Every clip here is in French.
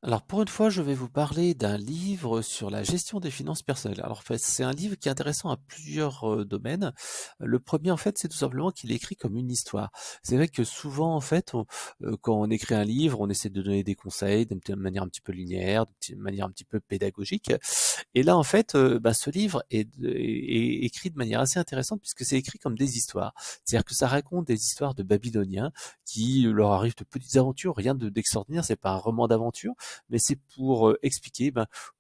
Alors pour une fois, je vais vous parler d'un livre sur la gestion des finances personnelles. Alors en fait, c'est un livre qui est intéressant à plusieurs domaines. Le premier, en fait, c'est tout simplement qu'il est écrit comme une histoire. C'est vrai que souvent, en fait, quand on écrit un livre, on essaie de donner des conseils d'une manière un petit peu linéaire, d'une manière un petit peu pédagogique. Et là, en fait, ce livre est écrit de manière assez intéressante puisque c'est écrit comme des histoires. C'est-à-dire que ça raconte des histoires de Babyloniens qui leur arrivent de petites aventures, rien d'extraordinaire, c'est pas un roman d'aventure, mais c'est pour expliquer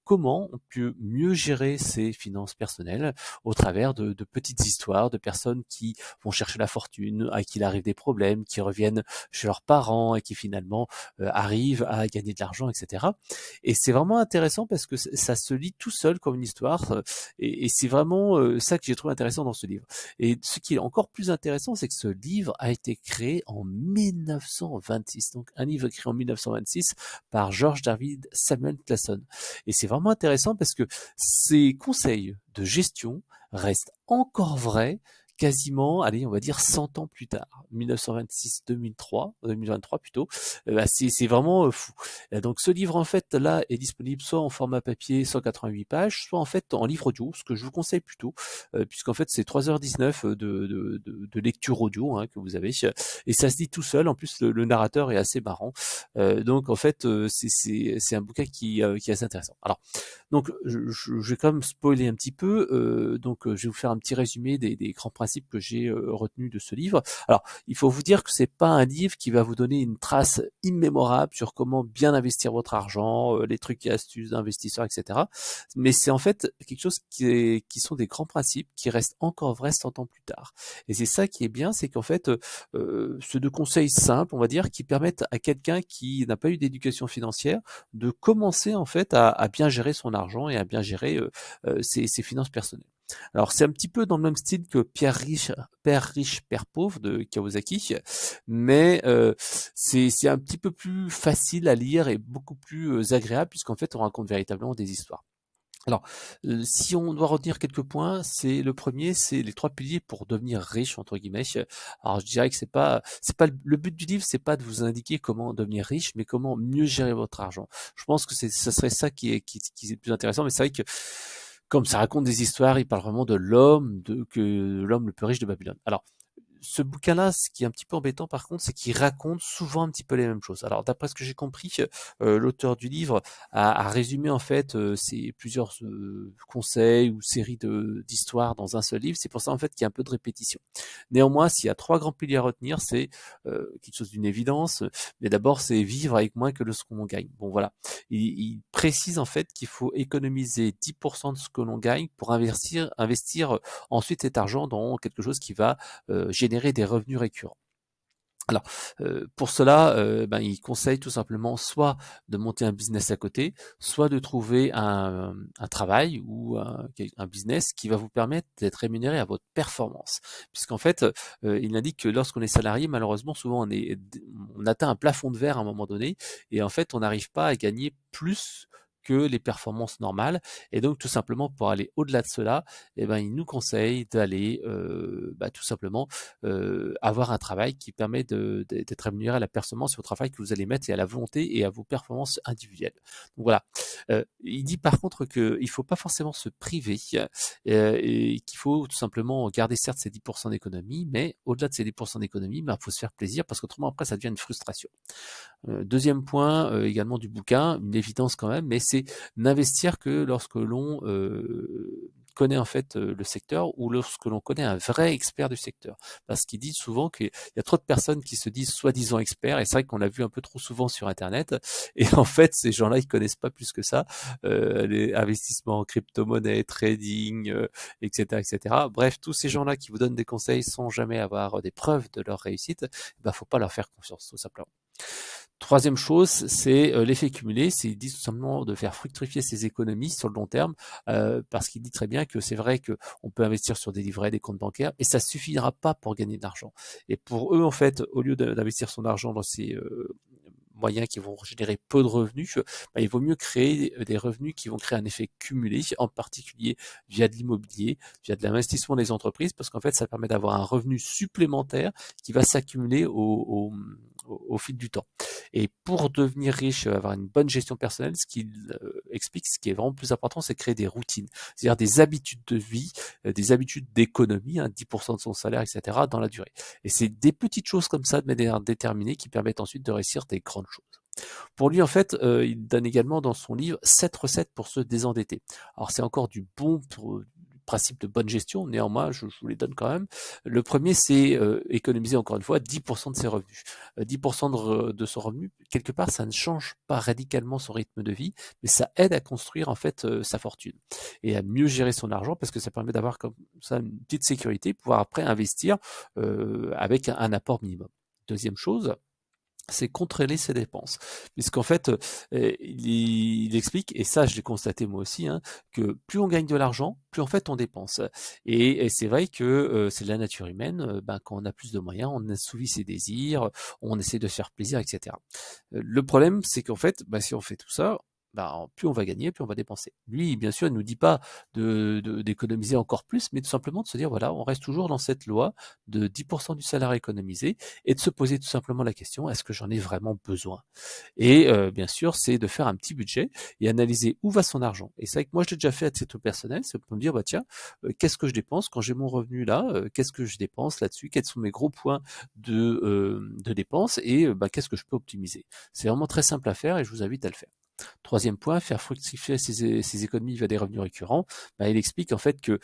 comment on peut mieux gérer ses finances personnelles au travers de petites histoires de personnes qui vont chercher la fortune, à qui il arrive des problèmes, qui reviennent chez leurs parents et qui finalement arrivent à gagner de l'argent, etc. Et c'est vraiment intéressant parce que ça se lit tout seul comme une histoire et c'est vraiment ça que j'ai trouvé intéressant dans ce livre. Et ce qui est encore plus intéressant, c'est que ce livre a été créé en 1926. Donc un livre créé en 1926 par George David Samuel Classon. Et c'est vraiment intéressant parce que ces conseils de gestion restent encore vrais quasiment, allez, on va dire 100 ans plus tard, 1926, 2003, 2023 plutôt, c'est vraiment fou. Donc ce livre en fait là est disponible soit en format papier 188 pages, soit en fait en livre audio, ce que je vous conseille plutôt, puisqu'en fait c'est 3h19 de lecture audio que vous avez, et ça se dit tout seul. En plus le narrateur est assez marrant, donc en fait c'est un bouquin qui est assez intéressant. Alors donc je vais quand même spoiler un petit peu, je vais vous faire un petit résumé des grands principes que j'ai retenus de ce livre. Alors il faut vous dire que c'est pas un livre qui va vous donner une trace immémorable sur comment bien investir votre argent, les trucs et astuces d'investisseurs, etc. Mais c'est en fait quelque chose qui sont des grands principes qui restent encore vrais 100 ans plus tard. Et c'est ça qui est bien, c'est qu'en fait, ce de conseils simples, on va dire, qui permettent à quelqu'un qui n'a pas eu d'éducation financière de commencer en fait à bien gérer son argent et à bien gérer ses finances personnelles. Alors c'est un petit peu dans le même style que Père riche, Père pauvre de Kawasaki, mais c'est un petit peu plus facile à lire et beaucoup plus agréable puisqu'en fait on raconte véritablement des histoires. Alors, si on doit retenir quelques points, c'est le premier, c'est les 3 piliers pour devenir riche entre guillemets. Alors je dirais que c'est pas le but du livre, c'est pas de vous indiquer comment devenir riche, mais comment mieux gérer votre argent. Je pense que ça serait ça qui est le plus intéressant, mais c'est vrai que comme ça raconte des histoires, il parle vraiment de l'homme le plus riche de Babylone. Alors ce bouquin-là, ce qui est un petit peu embêtant par contre, c'est qu'il raconte souvent un petit peu les mêmes choses. Alors d'après ce que j'ai compris, l'auteur du livre a résumé en fait ces plusieurs conseils ou séries d'histoires dans un seul livre. C'est pour ça en fait qu'il y a un peu de répétition. Néanmoins, s'il y a 3 grands piliers à retenir, c'est quelque chose d'une évidence. Mais d'abord, c'est vivre avec moins que ce que l'on gagne. Bon voilà. Il précise en fait qu'il faut économiser 10% de ce que l'on gagne pour investir ensuite cet argent dans quelque chose qui va générer des revenus récurrents. Alors, pour cela, il conseille tout simplement soit de monter un business à côté, soit de trouver un travail ou un business qui va vous permettre d'être rémunéré à votre performance. Puisqu'en fait, il indique que lorsqu'on est salarié, malheureusement, souvent on atteint un plafond de verre à un moment donné, et en fait, on n'arrive pas à gagner plus que les performances normales. Et donc, tout simplement, pour aller au-delà de cela, il nous conseille d'aller tout simplement avoir un travail qui permet d'être rémunéré à la performance au travail que vous allez mettre et à la volonté et à vos performances individuelles. Donc voilà. Il dit par contre qu'il ne faut pas forcément se priver et qu'il faut tout simplement garder certes ces 10% d'économie, mais au-delà de ces 10% d'économie, il faut se faire plaisir parce qu'autrement après ça devient une frustration. Deuxième point également du bouquin, une évidence quand même, mais c'est n'investir que lorsque l'on connaît en fait le secteur ou lorsque l'on connaît un vrai expert du secteur. Parce qu'il dit souvent qu'il y a trop de personnes qui se disent soi-disant experts, et c'est vrai qu'on l'a vu un peu trop souvent sur Internet, et en fait ces gens-là ils connaissent pas plus que ça les investissements en crypto-monnaie, trading, etc., etc. Bref, tous ces gens-là qui vous donnent des conseils sans jamais avoir des preuves de leur réussite, faut pas leur faire confiance tout simplement. Troisième chose, c'est l'effet cumulé, c'est il dit tout simplement de faire fructifier ses économies sur le long terme, parce qu'il dit très bien que c'est vrai qu'on peut investir sur des livrets, des comptes bancaires, et ça suffira pas pour gagner de l'argent. Et pour eux, en fait, au lieu d'investir son argent dans ces moyens qui vont générer peu de revenus, il vaut mieux créer des revenus qui vont créer un effet cumulé, en particulier via de l'immobilier, via de l'investissement des entreprises, parce qu'en fait, ça permet d'avoir un revenu supplémentaire qui va s'accumuler au fil du temps. Et pour devenir riche, avoir une bonne gestion personnelle, ce qu'il explique, ce qui est vraiment plus important, c'est créer des routines, c'est-à-dire des habitudes de vie, des habitudes d'économie, 10% de son salaire, etc., dans la durée. Et c'est des petites choses comme ça, de manière déterminée, qui permettent ensuite de réussir des grandes choses. Pour lui, en fait, il donne également dans son livre 7 recettes pour se désendetter. Alors, c'est encore du bon principe de bonne gestion, néanmoins, je vous les donne quand même. Le premier, c'est économiser, encore une fois, 10% de ses revenus. 10% de son revenu, quelque part, ça ne change pas radicalement son rythme de vie, mais ça aide à construire, en fait, sa fortune et à mieux gérer son argent, parce que ça permet d'avoir comme ça une petite sécurité, pouvoir après investir avec un apport minimum. Deuxième chose, c'est contrôler ses dépenses. Puisqu'en fait, il explique, et ça je l'ai constaté moi aussi, que plus on gagne de l'argent, plus en fait on dépense. Et c'est vrai que c'est de la nature humaine, quand on a plus de moyens, on assouvit ses désirs, on essaie de se faire plaisir, etc. Le problème, c'est qu'en fait, si on fait tout ça, plus on va gagner, plus on va dépenser. Lui, bien sûr, il ne nous dit pas d'économiser encore plus, mais tout simplement de se dire, voilà, on reste toujours dans cette loi de 10% du salaire économisé, et de se poser tout simplement la question, est-ce que j'en ai vraiment besoin? Et bien sûr, c'est de faire un petit budget et analyser où va son argent. Et c'est vrai que moi, je l'ai déjà fait à titre personnel, c'est pour me dire, tiens, qu'est-ce que je dépense quand j'ai mon revenu là? Qu'est-ce que je dépense là-dessus? Quels sont mes gros points de dépenses? Et qu'est-ce que je peux optimiser? C'est vraiment très simple à faire et je vous invite à le faire. Troisième point, faire fructifier ses économies via des revenus récurrents. Il explique en fait que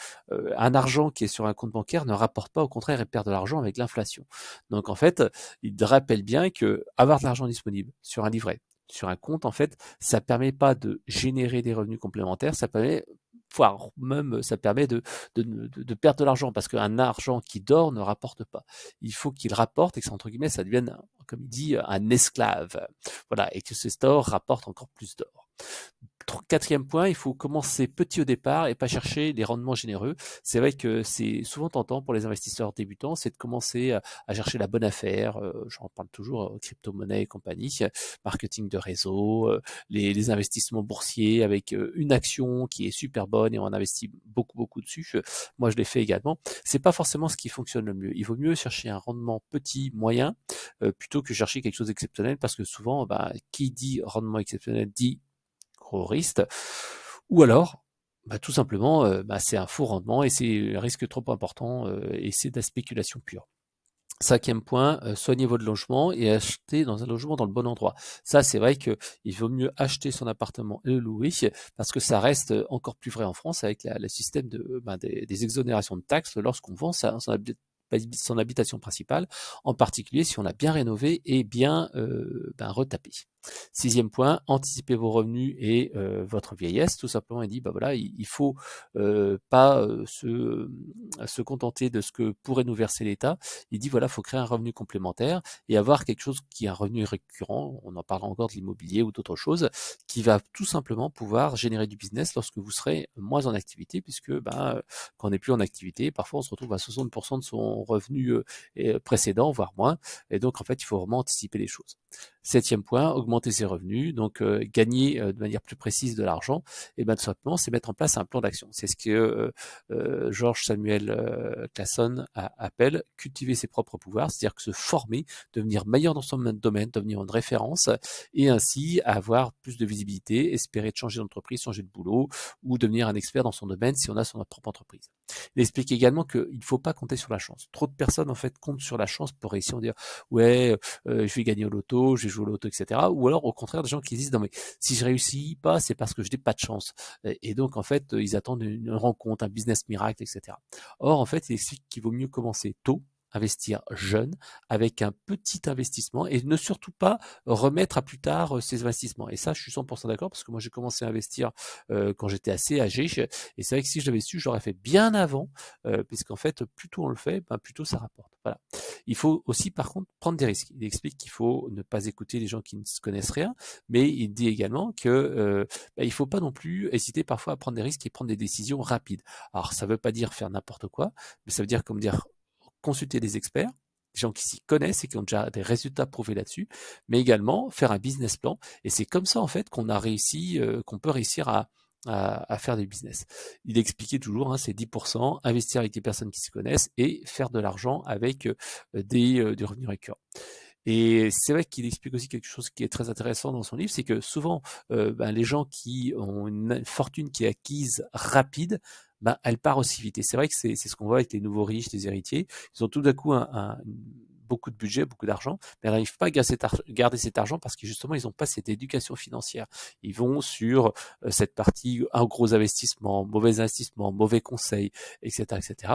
un argent qui est sur un compte bancaire ne rapporte pas, au contraire, il perd de l'argent avec l'inflation. Donc en fait, il rappelle bien que avoir de l'argent disponible sur un livret, sur un compte, en fait, ça permet pas de générer des revenus complémentaires, ça permet voire même ça permet de perdre de l'argent, parce qu'un argent qui dort ne rapporte pas. Il faut qu'il rapporte et que ça, entre guillemets, ça devienne, comme il dit, un esclave. Voilà, et que ce store rapporte encore plus d'or. Quatrième point, il faut commencer petit au départ et pas chercher les rendements généreux. C'est vrai que c'est souvent tentant pour les investisseurs débutants, c'est de commencer à chercher la bonne affaire. J'en parle toujours, crypto-monnaie et compagnie, marketing de réseau, les investissements boursiers avec une action qui est super bonne et on investit beaucoup dessus. Moi, je l'ai fait également. C'est pas forcément ce qui fonctionne le mieux. Il vaut mieux chercher un rendement petit, moyen, plutôt que chercher quelque chose d'exceptionnel, parce que souvent, qui dit rendement exceptionnel dit gros risque, ou alors tout simplement c'est un faux rendement et c'est un risque trop important et c'est de la spéculation pure. Cinquième point, soignez votre logement et achetez dans un logement dans le bon endroit. Ça, c'est vrai que il vaut mieux acheter son appartement et le louer, parce que ça reste encore plus vrai en France avec le système des exonérations de taxes lorsqu'on vend son habitation principale, en particulier si on a bien rénové et bien retapé. Sixième point, anticipez vos revenus et votre vieillesse. Tout simplement, il dit, il faut pas se contenter de ce que pourrait nous verser l'État. Il dit, faut créer un revenu complémentaire et avoir quelque chose qui est un revenu récurrent. On en parle encore de l'immobilier ou d'autres choses, qui va tout simplement pouvoir générer du business lorsque vous serez moins en activité, puisque quand on n'est plus en activité, parfois on se retrouve à 60% de son revenu précédent, voire moins. Et donc, en fait, il faut vraiment anticiper les choses. Septième point, augmenter ses revenus, donc gagner de manière plus précise de l'argent, et tout simplement, c'est mettre en place un plan d'action. C'est ce que George Samuel Classon appelle cultiver ses propres pouvoirs, c'est-à-dire que se former, devenir meilleur dans son domaine, devenir une référence, et ainsi avoir plus de visibilité, espérer de changer d'entreprise, changer de boulot, ou devenir un expert dans son domaine si on a son propre entreprise. Il explique également qu'il ne faut pas compter sur la chance. Trop de personnes en fait comptent sur la chance pour réussir, on dire ouais, je vais gagner au loto, je vais jouer au loto, etc. Ou alors au contraire des gens qui disent non mais si je réussis pas, c'est parce que je n'ai pas de chance. Et donc en fait ils attendent une rencontre, un business miracle, etc. Or en fait il explique qu'il vaut mieux commencer tôt, investir jeune, avec un petit investissement, et ne surtout pas remettre à plus tard ses investissements. Et ça, je suis 100% d'accord, parce que moi, j'ai commencé à investir quand j'étais assez âgé, et c'est vrai que si je l'avais su, je l'aurais fait bien avant, puisqu'en fait, plus tôt on le fait, plus tôt ça rapporte. Voilà. Il faut aussi, par contre, prendre des risques. Il explique qu'il faut ne pas écouter les gens qui ne se connaissent rien, mais il dit également que il faut pas non plus hésiter parfois à prendre des risques et prendre des décisions rapides. Alors, ça veut pas dire faire n'importe quoi, mais ça veut dire consulter des experts, des gens qui s'y connaissent et qui ont déjà des résultats prouvés là-dessus, mais également faire un business plan. Et c'est comme ça en fait qu'on a réussi, qu'on peut réussir à faire du business. Il expliquait toujours, c'est 10%, investir avec des personnes qui s'y connaissent et faire de l'argent avec du revenu récurrent. Et c'est vrai qu'il explique aussi quelque chose qui est très intéressant dans son livre, c'est que souvent, les gens qui ont une fortune qui est acquise rapide, elle part aussi vite. Et c'est vrai que c'est ce qu'on voit avec les nouveaux riches, les héritiers. Ils ont tout d'un coup beaucoup de budget, beaucoup d'argent, mais ils n'arrivent pas à garder cet argent parce que justement, ils n'ont pas cette éducation financière. Ils vont sur cette partie, un gros investissement, mauvais investissement, mauvais conseils, etc., etc.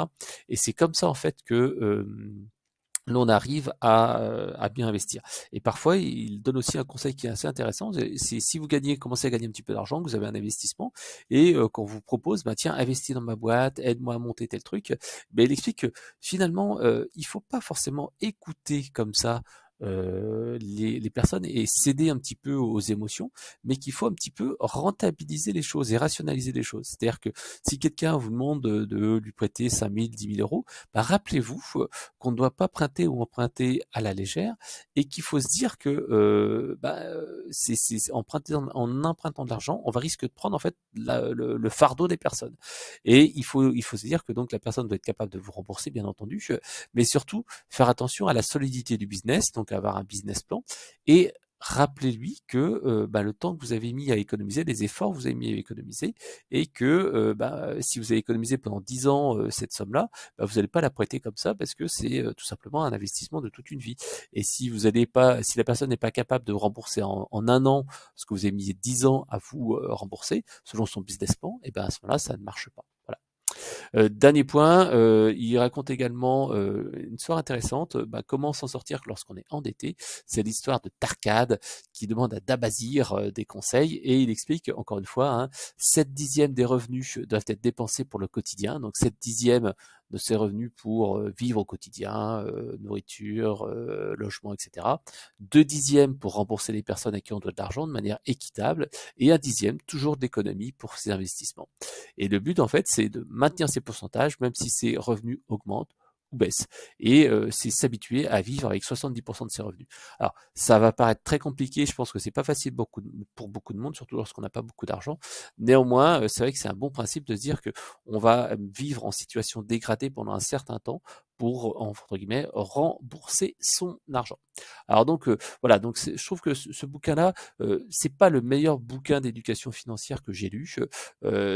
Et c'est comme ça, en fait, que l'on arrive à bien investir. Et parfois, il donne aussi un conseil qui est assez intéressant, c'est si vous commencez à gagner un petit peu d'argent, que vous avez un investissement, et qu'on vous propose, tiens, investis dans ma boîte, aide-moi à monter tel truc, il explique que finalement, il faut pas forcément écouter comme ça les personnes et céder un petit peu aux émotions, mais qu'il faut un petit peu rentabiliser les choses et rationaliser les choses. C'est-à-dire que si quelqu'un vous demande de lui prêter 5 000, 10 000 euros, rappelez-vous qu'on ne doit pas prêter ou emprunter à la légère et qu'il faut se dire que en empruntant de l'argent, on va risquer de prendre en fait le fardeau des personnes. Et il faut se dire que donc la personne doit être capable de vous rembourser, bien entendu, mais surtout faire attention à la solidité du business, donc avoir un business plan et rappelez-lui que le temps que vous avez mis à économiser, les efforts que vous avez mis à économiser, et que si vous avez économisé pendant 10 ans cette somme-là, vous n'allez pas la prêter comme ça parce que c'est tout simplement un investissement de toute une vie. Et si si la personne n'est pas capable de rembourser en un an ce que vous avez mis 10 ans à vous rembourser selon son business plan, et à ce moment-là, ça ne marche pas. Voilà. Dernier point, il raconte également une histoire intéressante, comment s'en sortir lorsqu'on est endetté. C'est l'histoire de Tarkad qui demande à Dabazir des conseils et il explique encore une fois, 7/10 des revenus doivent être dépensés pour le quotidien, donc 7/10 de ses revenus pour vivre au quotidien, nourriture, logement, etc. 2/10 pour rembourser les personnes à qui on doit de l'argent de manière équitable et 1/10 toujours d'économie pour ses investissements. Et le but, en fait, c'est de maintenir ces pourcentages, même si ses revenus augmentent ou baissent. Et c'est s'habituer à vivre avec 70% de ses revenus. Alors, ça va paraître très compliqué, je pense que c'est pas facile pour beaucoup de monde, surtout lorsqu'on n'a pas beaucoup d'argent. Néanmoins, c'est vrai que c'est un bon principe de se dire que on va vivre en situation dégradée pendant un certain temps pour, entre guillemets, rembourser son argent. Alors donc, voilà, donc je trouve que ce bouquin-là, c'est pas le meilleur bouquin d'éducation financière que j'ai lu.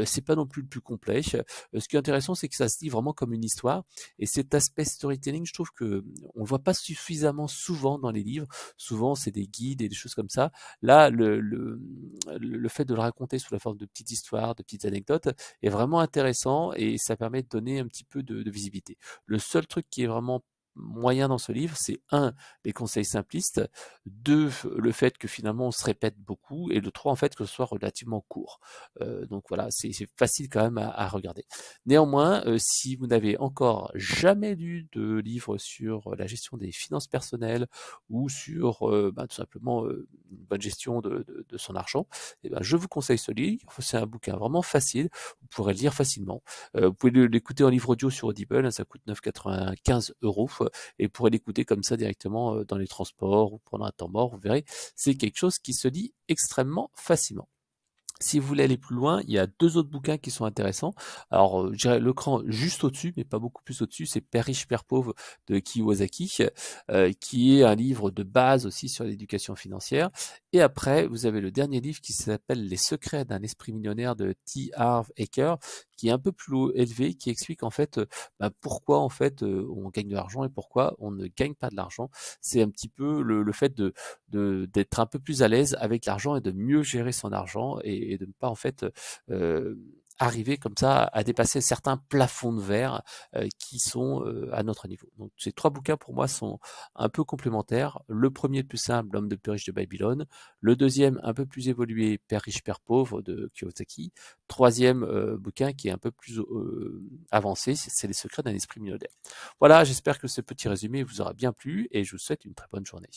C'est pas non plus le plus complet. Ce qui est intéressant, c'est que ça se lit vraiment comme une histoire. Et cet aspect storytelling, je trouve que on le voit pas suffisamment souvent dans les livres. Souvent, c'est des guides et des choses comme ça. Là, le fait de le raconter sous la forme de petites histoires, de petites anecdotes, est vraiment intéressant et ça permet de donner un petit peu de visibilité. Le seul truc qui est vraiment moyen dans ce livre, c'est les conseils simplistes, 2, le fait que finalement on se répète beaucoup, et le 3, en fait, que ce soit relativement court. Donc voilà, c'est facile quand même à regarder. Néanmoins, si vous n'avez encore jamais lu de livre sur la gestion des finances personnelles ou sur tout simplement une bonne gestion de son argent, je vous conseille ce livre. C'est un bouquin vraiment facile, vous pourrez le lire facilement. Vous pouvez l'écouter en livre audio sur Audible, ça coûte 9,95 € et vous pourrez l'écouter comme ça directement dans les transports ou pendant un temps mort, vous verrez, c'est quelque chose qui se lit extrêmement facilement. Si vous voulez aller plus loin, il y a 2 autres bouquins qui sont intéressants. Alors, je dirais le cran juste au-dessus, mais pas beaucoup plus au-dessus, c'est Père riche, Père pauvre de Kiyosaki, qui est un livre de base aussi sur l'éducation financière. Et après, vous avez le dernier livre qui s'appelle Les secrets d'un esprit millionnaire de T. Harv Eker, qui est un peu plus élevé, qui explique en fait pourquoi en fait on gagne de l'argent et pourquoi on ne gagne pas de l'argent. C'est un petit peu le fait d'être un peu plus à l'aise avec l'argent et de mieux gérer son argent et de ne pas en fait arriver comme ça à dépasser certains plafonds de verre qui sont à notre niveau. Donc ces 3 bouquins pour moi sont un peu complémentaires. Le premier, le plus simple, L'homme de plus riche de Babylone. Le deuxième, un peu plus évolué, Père riche, Père pauvre de Kiyosaki. Troisième bouquin qui est un peu plus avancé, c'est Les secrets d'un esprit millionnaire. Voilà, j'espère que ce petit résumé vous aura bien plu et je vous souhaite une très bonne journée.